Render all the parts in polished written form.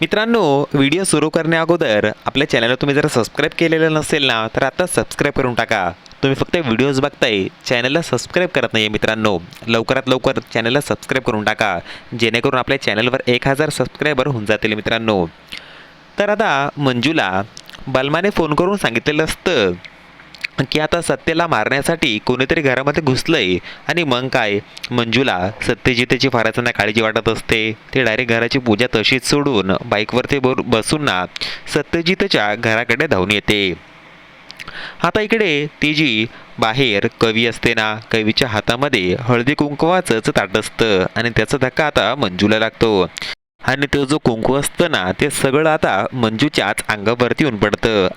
मित्रांनो, व्हिडिओ सुरू करण्याअगोदर आपल्या चॅनलला तुम्ही जर सबस्क्राईब केलेलं नसेल ना, तर आता सबस्क्राईब करून टाका. तुम्ही फक्त व्हिडिओज बघताय, चॅनलला सबस्क्राईब करत नाही आहे मित्रांनो. लवकरात लवकर चॅनलला सबस्क्राईब करून टाका, जेणेकरून आपल्या चॅनलवर 1000 सबस्क्रायबर होऊन जातील मित्रांनो. तर आता मंजूला बलमाने फोन करून सांगितलेलं असतं की आता सत्तेला मारण्यासाठी कोणीतरी घरामध्ये घुसलंय. आणि मग काय, मंजूला सत्यजितची फारच ना काळजी वाटत असते. ते डायरेक्ट घराची पूजा तशीच सोडून बाईकवरती बसून ना सत्यजितच्या घराकडे धावून येते. आता इकडे ती जी बाहेर कवी असते ना, कवीच्या हातामध्ये हळदी कुंकवाचंच ताट असतं आणि त्याचा धक्का आता मंजूला लागतो. आणि तो जो कुंकू असतं ना, ते सगळं आता मंजूच्याच अंगावरती येऊन पडतं.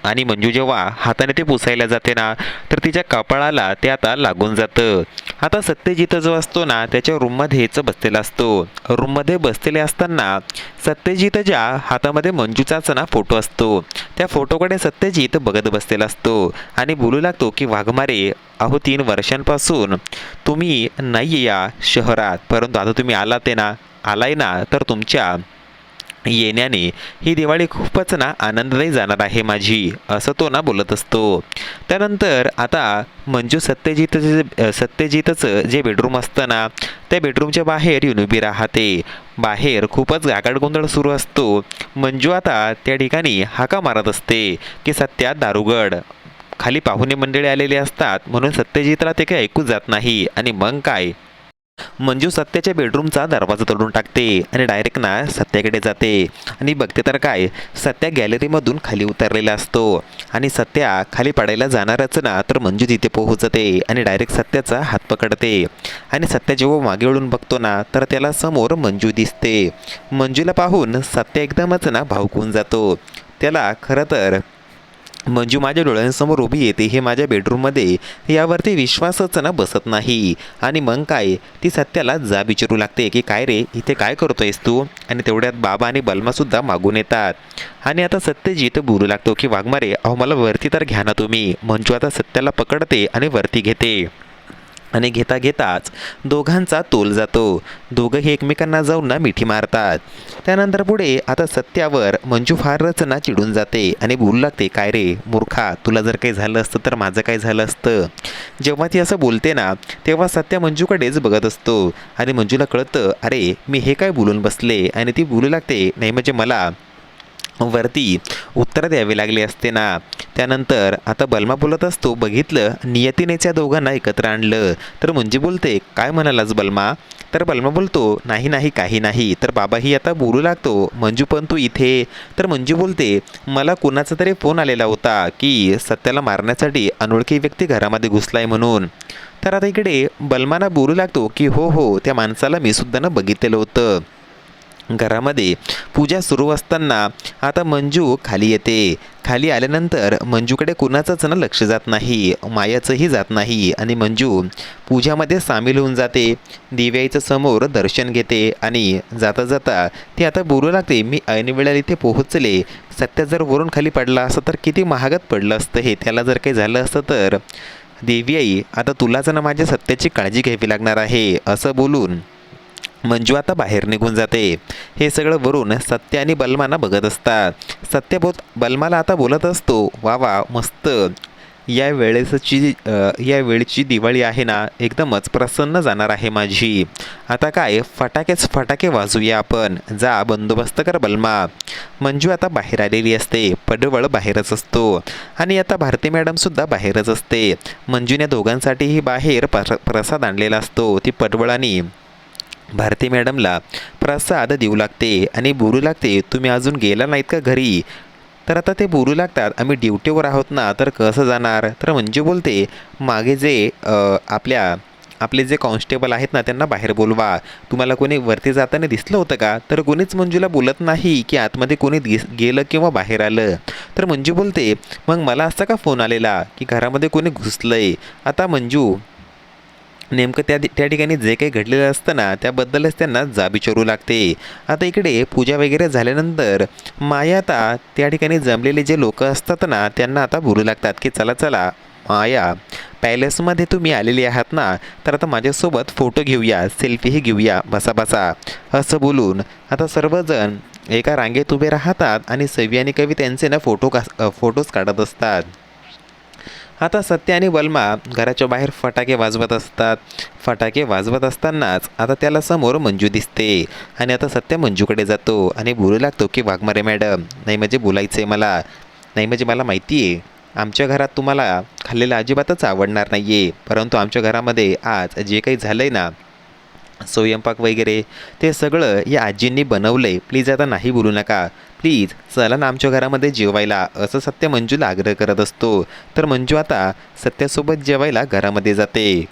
आणि मंजू जेव्हा हाताने ते पुसायला जाते ना, तर तिच्या कपाळाला ते आता लागून जातं. आता सत्यजित जो असतो ना, त्याच्या रूममध्येच बसलेला असतो. रूममध्ये बसलेले असताना सत्यजितच्या हातामध्ये मंजूचाच ना फोटो असतो. त्या फोटोकडे सत्यजित बघत बसलेला असतो आणि बोलू लागतो की वाघमारे, अहो 3 वर्षांपासून तुम्ही नाही या शहरात, परंतु आता तुम्ही आलाय ना, तर तुमच्या येण्याने ही दिवाळी खूपच ना आनंददायी जाणार आहे माझी, असं तो ना बोलत असतो. त्यानंतर आता मंजू सत्यजितचं जे बेडरूम असतं ना, त्या बेडरूमच्या बाहेर येऊन उभी राहते. बाहेर खूपच गागाड गोंधळ सुरू असतो. मंजू आता त्या ठिकाणी हाका मारत असते की सत्या दारुगड. खाली पाहुणे मंडळी आलेले असतात, म्हणून सत्यजितला ते काही ऐकूच जात नाही. आणि मग काय, मंजू सत्याच्या बेडरूमचा दरवाजा तोडून टाकते आणि डायरेक्ट ना सत्याकडे जाते. आणि बघते तर काय, सत्या गॅलरीमधून खाली उतरलेला असतो. आणि सत्या खाली पडायला जाणारच ना, तर मंजू तिथे पोहोचते आणि डायरेक्ट सत्याचा हात पकडते. आणि सत्या जेव्हा मागे वळून बघतो ना, तर त्याला समोर मंजू दिसते. मंजूला पाहून सत्या एकदमच ना भावकून जातो. त्याला खरं तर मंजू माझ्या डोळ्यांसमोर उभी येते हे माझ्या बेडरूममध्ये, यावरती विश्वासच ना बसत नाही. आणि मग काय, ती सत्याला जाब विचारू लागते की काय रे, इथे काय करतोयस तू. आणि तेवढ्यात बाबा आणि बलमासुद्धा मागून येतात. आणि आता सत्यजित बोलू लागतो की वाघमारे, अहो मला वरती तर घ्या ना तुम्ही. मंजू आता सत्याला पकडते आणि वरती घेते. आणि घेता घेताच दोघांचा तोल जातो. दोघंही एकमेकांना जाऊन ना मिठी मारतात. त्यानंतर पुढे आता सत्यावर मंजू फारच ना चिडून जाते आणि बोलू लागते, काय रे मूर्खा, तुला जर काही झालं असतं तर माझं काय झालं असतं. जेव्हा ती असं बोलते ना, तेव्हा सत्या मंजूकडेच बघत असतो. आणि मंजूला कळतं, अरे मी हे काय बोलून बसले. आणि ती बोलू लागते, नाही म्हणजे मला वरती उत्तर द्यावे लागले असते ना. त्यानंतर आता बलमा बोलत असतो, बघितलं नियतीनेच या दोघांना एकत्र आणलं. तर मंजू बोलते, काय म्हणालास बलमा. तर बलमा बोलतो, नाही नाही काही नाही. तर बाबाही आता बोलू लागतो, मंजू पण तू इथे. तर मंजू बोलते, मला कुणाचा तरी फोन आलेला होता की सत्याला मारण्यासाठी अनोळखी व्यक्ती घरामध्ये घुसलाय म्हणून. तर आता इकडे बलमाना बोलू लागतो की हो, त्या माणसाला मी सुद्धा ना बघितलेलं होतं. घरामध्ये पूजा सुरू असताना आता मंजू खाली येते. खाली आल्यानंतर मंजूकडे कुणाचंच ना लक्ष जात नाही, मायाचंही जात नाही. आणि मंजू पूजामध्ये सामील होऊन जाते. दिव्याईचं समोर दर्शन घेते आणि जाता जाता ती आता बोलू लागते, मी ऐनवेळेला इथे पोहोचले. सत्य जर वरून खाली पडला असतं तर किती महागात पडलं असतं हे. त्याला जर काही झालं असतं तर देवी आई, आता तुलाच ना माझ्या सत्याची काळजी घ्यावी लागणार आहे, असं बोलून मंजू आता बाहेर निघून जाते. हे सगळं वरून सत्य आणि बलमाना बघत असतात. बलमाला आता बोलत असतो, वा वा मस्त, या वेळची दिवाळी आहे ना, एकदमच प्रसन्न जाणार आहे माझी. आता काय, फटाके वाजूया आपण. जा बंदोबस्त कर बलमा. मंजू आता बाहेर आलेली असते. पडवळ बाहेरच असतो. आणि आता भारती मॅडमसुद्धा बाहेरच असते. मंजूने दोघांसाठीही बाहेर प्रसाद आणलेला असतो. ती पडवळ आणि भारती मॅडमला प्रसाद देऊ लागते आणि बोलू लागते, तुम्ही अजून गेला नाहीत का घरी. तर आता ते बोलू लागतात, आम्ही ड्युटीवर आहोत ना, तर कसं जाणार. तर मंजू बोलते, मागे जे आपले जे कॉन्स्टेबल आहेत ना, त्यांना बाहेर बोलवा. तुम्हाला कोणी वरती जाताना दिसलं होतं का. तर कोणीच मंजूला बोलत नाही की आतमध्ये कोणी गेलं किंवा बाहेर आलं. तर मंजू बोलते, मग मला असा का फोन आलेला की घरामध्ये कोणी घुसलंय. आता मंजू नेमकं त्या ठिकाणी जे काही घडलेलं असतं ना, त्याबद्दलच त्यांना जाब विचारू लागते. आता इकडे पूजा वगैरे झाल्यानंतर माया आता त्या ठिकाणी जमलेले जे लोक असतात ना, त्यांना आता बोलू लागतात की चला चला माया, पॅलेसमध्ये तुम्ही आलेली आहात ना, तर आता माझ्यासोबत फोटो घेऊया, सेल्फीही घेऊया, बसा बसा, असं बोलून आता सर्वजण एका रांगेत उभे राहतात आणि सवी आणि कवी त्यांचे ना फोटोज काढत असतात. आता सत्य आणि बलमा घराच्या बाहेर फटाके वाजवत असतात. फटाके वाजवत असतानाच आता त्याला समोर मंजू दिसते आणि आता सत्य मंजूकडे जातो आणि बोलू लागतो की वाघमारे मॅडम, नाही म्हणजे बोलायचं आहे मला, नाही म्हणजे मला माहिती आहे आमच्या घरात तुम्हाला खाल्लेलं अजिबातच आवडणार नाही आहे, परंतु आमच्या घरामध्ये आज जे काही झालं आहे ना स्वयंपाक वगैरे ते सगळं या आजींनी बनवलं आहे. प्लीज आता नाही बोलू नका, प्लीज चला ना आमच्या घरामध्ये जेवायला, असं सत्य मंजूला आग्रह करत असतो. तर मंजू आता सत्यासोबत जेवायला घरामध्ये जाते.